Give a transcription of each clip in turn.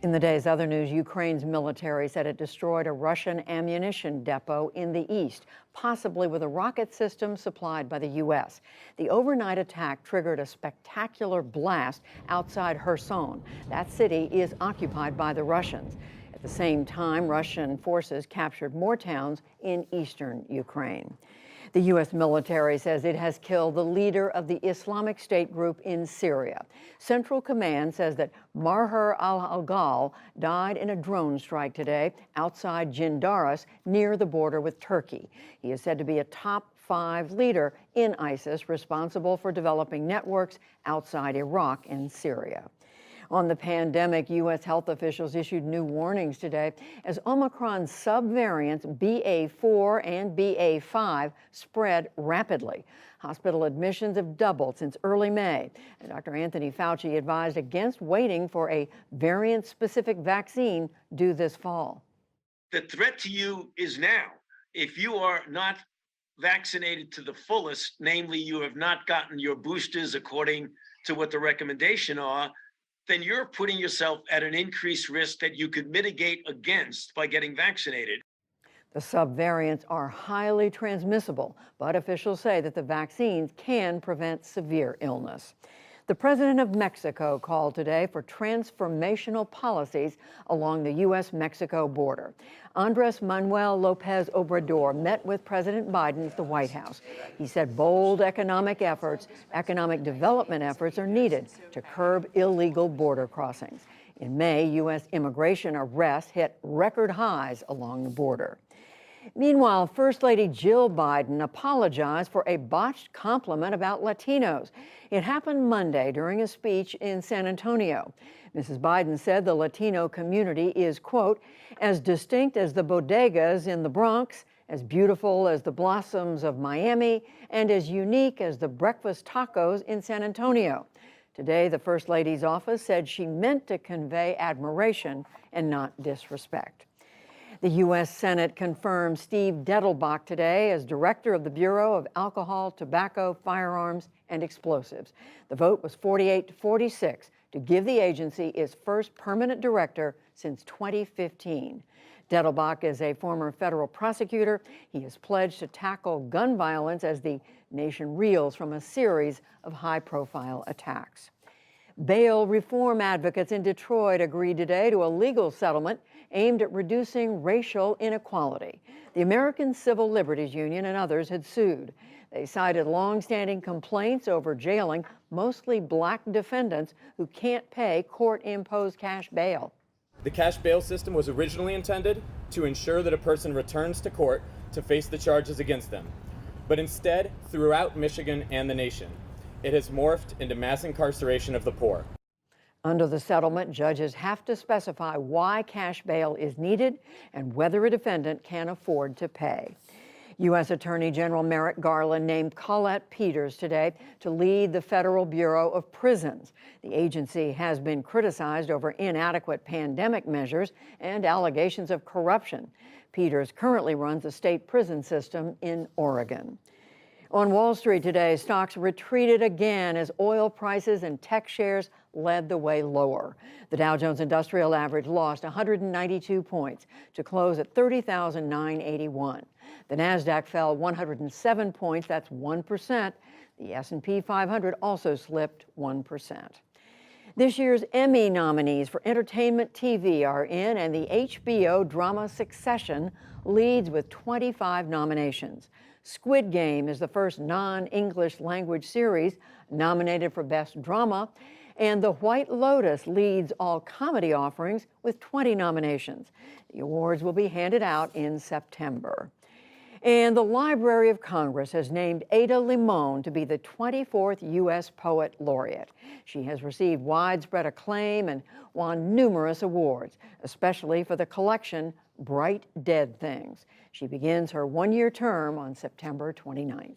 In the day's other news, Ukraine's military said it destroyed a Russian ammunition depot in the east, possibly with a rocket system supplied by the U.S. The overnight attack triggered a spectacular blast outside Kherson. That city is occupied by the Russians. At the same time, Russian forces captured more towns in eastern Ukraine. The U.S. military says it has killed the leader of the Islamic State group in Syria. Central Command says that Maher al-Ghal died in a drone strike today outside Jindaris near the border with Turkey. He is said to be a top 5 leader in ISIS, responsible for developing networks outside Iraq and Syria. On the pandemic, U.S. health officials issued new warnings today as Omicron subvariants BA4 and BA5 spread rapidly. Hospital admissions have doubled since early May, and Dr. Anthony Fauci advised against waiting for a variant-specific vaccine due this fall. The threat to you is now. If you are not vaccinated to the fullest, namely you have not gotten your boosters according to what the recommendation are, then you're putting yourself at an increased risk that you could mitigate against by getting vaccinated. The subvariants are highly transmissible, but officials say that the vaccines can prevent severe illness. The president of Mexico called today for transformational policies along the U.S.-Mexico border. Andres Manuel Lopez Obrador met with President Biden at the White House. He said bold economic development efforts are needed to curb illegal border crossings. In May, U.S. immigration arrests hit record highs along the border. Meanwhile, First Lady Jill Biden apologized for a botched compliment about Latinos. It happened Monday during a speech in San Antonio. Mrs. Biden said the Latino community is, quote, as distinct as the bodegas in the Bronx, as beautiful as the blossoms of Miami, and as unique as the breakfast tacos in San Antonio. Today, the First Lady's office said she meant to convey admiration and not disrespect. The U.S. Senate confirmed Steve Dettelbach today as director of the Bureau of Alcohol, Tobacco, Firearms, and Explosives. The vote was 48-46 to give the agency its first permanent director since 2015. Dettelbach is a former federal prosecutor. He has pledged to tackle gun violence as the nation reels from a series of high-profile attacks. Bail reform advocates in Detroit agreed today to a legal settlement aimed at reducing racial inequality. The American Civil Liberties Union and others had sued. They cited longstanding complaints over jailing mostly black defendants who can't pay court-imposed cash bail. The cash bail system was originally intended to ensure that a person returns to court to face the charges against them. But instead, throughout Michigan and the nation, it has morphed into mass incarceration of the poor. Under the settlement, judges have to specify why cash bail is needed and whether a defendant can afford to pay. U.S. Attorney General Merrick Garland named Colette Peters today to lead the Federal Bureau of Prisons. The agency has been criticized over inadequate pandemic measures and allegations of corruption. Peters currently runs a state prison system in Oregon. On Wall Street today, stocks retreated again as oil prices and tech shares led the way lower. The Dow Jones Industrial Average lost 192 points to close at 30,981. The Nasdaq fell 107 points, that's 1%. The S&P 500 also slipped 1%. This year's Emmy nominees for entertainment TV are in, and the HBO drama Succession leads with 25 nominations. Squid Game is the first non-English language series nominated for Best Drama, and The White Lotus leads all comedy offerings with 20 nominations. The awards will be handed out in September. And the Library of Congress has named Ada Limon to be the 24th U.S. Poet Laureate. She has received widespread acclaim and won numerous awards, especially for the collection Bright Dead Things. She begins her one-year term on September 29th.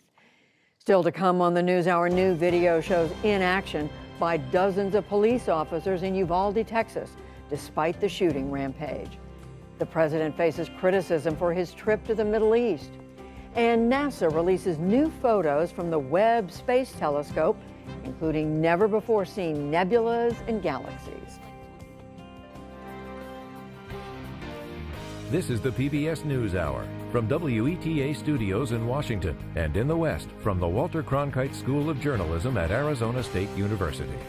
Still to come on the NewsHour, new video shows inaction by dozens of police officers in Uvalde, Texas, despite the shooting rampage. The president faces criticism for his trip to the Middle East. And NASA releases new photos from the Webb Space Telescope, including never-before-seen nebulas and galaxies. This is the PBS NewsHour from WETA Studios in Washington and in the West from the Walter Cronkite School of Journalism at Arizona State University.